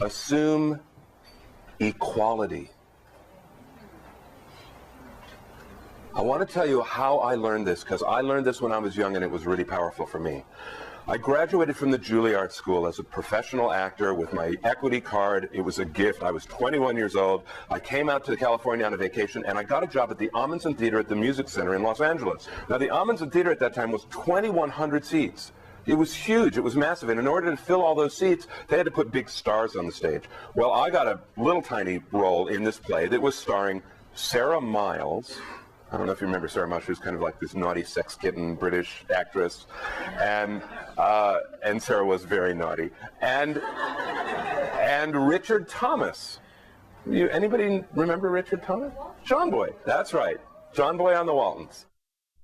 Assume equality. I want to tell you how I learned this, because I learned this when I was young and it was really powerful for me. I graduated from the Juilliard School as a professional actor with my equity card. It was a gift. I was 21 years old. I came out to California on a vacation and I got a job at the Amundsen Theater at the Music Center in Los Angeles. Now the Amundsen Theater at that time was 2,100 seats. It was huge, it was massive, and in order to fill all those seats, they had to put big stars on the stage. Well, I got a little tiny role in this play that was starring Sarah Miles. I don't know if you remember Sarah Miles. She was kind of like this naughty sex kitten British actress, and Sarah was very naughty. And Richard Thomas. Anybody remember Richard Thomas? John Boy. That's right. John Boy on the Waltons.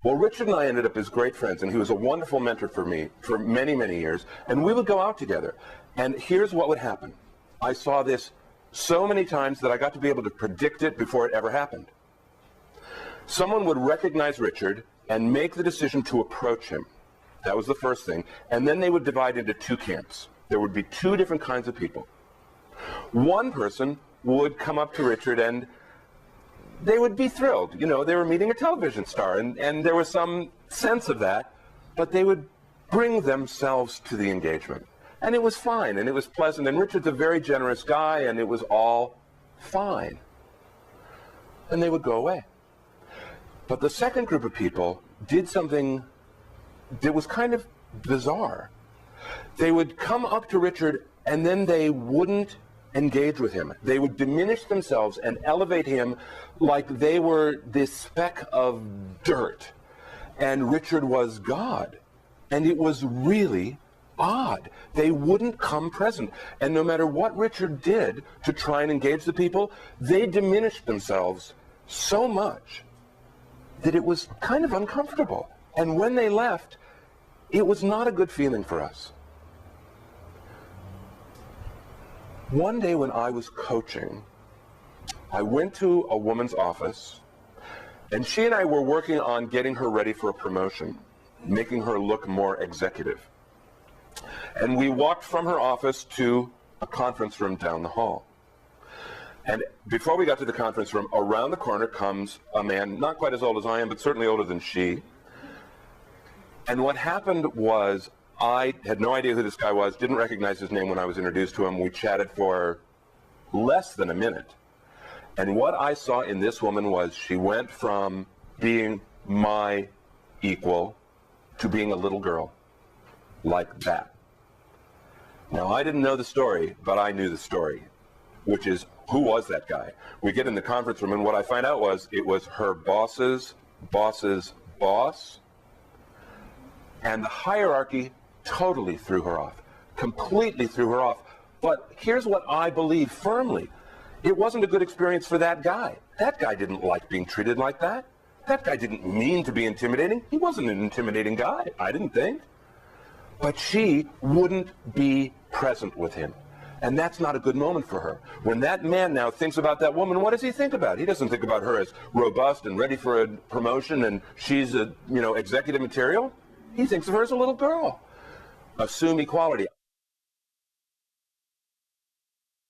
Well, Richard and I ended up as great friends, and he was a wonderful mentor for me for many, many years, and we would go out together. And here's what would happen. I saw this so many times that I got to be able to predict it before it ever happened. Someone would recognize Richard and make the decision to approach him. That was the first thing. And then they would divide into two camps. There would be two different kinds of people. One person would come up to Richard and they would be thrilled. You know, they were meeting a television star, and there was some sense of that, but they would bring themselves to the engagement. And it was fine, and it was pleasant, and Richard's a very generous guy, and it was all fine. And they would go away. But the second group of people did something that was kind of bizarre. They would come up to Richard, and then they wouldn't engage with him. They would diminish themselves and elevate him like they were this speck of dirt. And Richard was God. And it was really odd. They wouldn't come present. And no matter what Richard did to try and engage the people, they diminished themselves so much that it was kind of uncomfortable. And when they left, it was not a good feeling for us. One day when I was coaching, I went to a woman's office, and she and I were working on getting her ready for a promotion, making her look more executive. And we walked from her office to a conference room down the hall. And before we got to the conference room, around the corner comes a man, not quite as old as I am, but certainly older than she. And what happened was, I had no idea who this guy was, didn't recognize his name when I was introduced to him. We chatted for less than a minute. And what I saw in this woman was she went from being my equal to being a little girl, like that. Now, I didn't know the story, but I knew the story, which is, who was that guy? We get in the conference room, and what I find out was, it was her boss's boss's boss, and the hierarchy totally threw her off, completely threw her off. But here's what I believe firmly. It wasn't a good experience for that guy. That guy didn't like being treated like that. That guy didn't mean to be intimidating. He wasn't an intimidating guy, I didn't think. But she wouldn't be present with him. And that's not a good moment for her. When that man now thinks about that woman, what does he think about? He doesn't think about her as robust and ready for a promotion and she's a, executive material. He thinks of her as a little girl. Assume equality.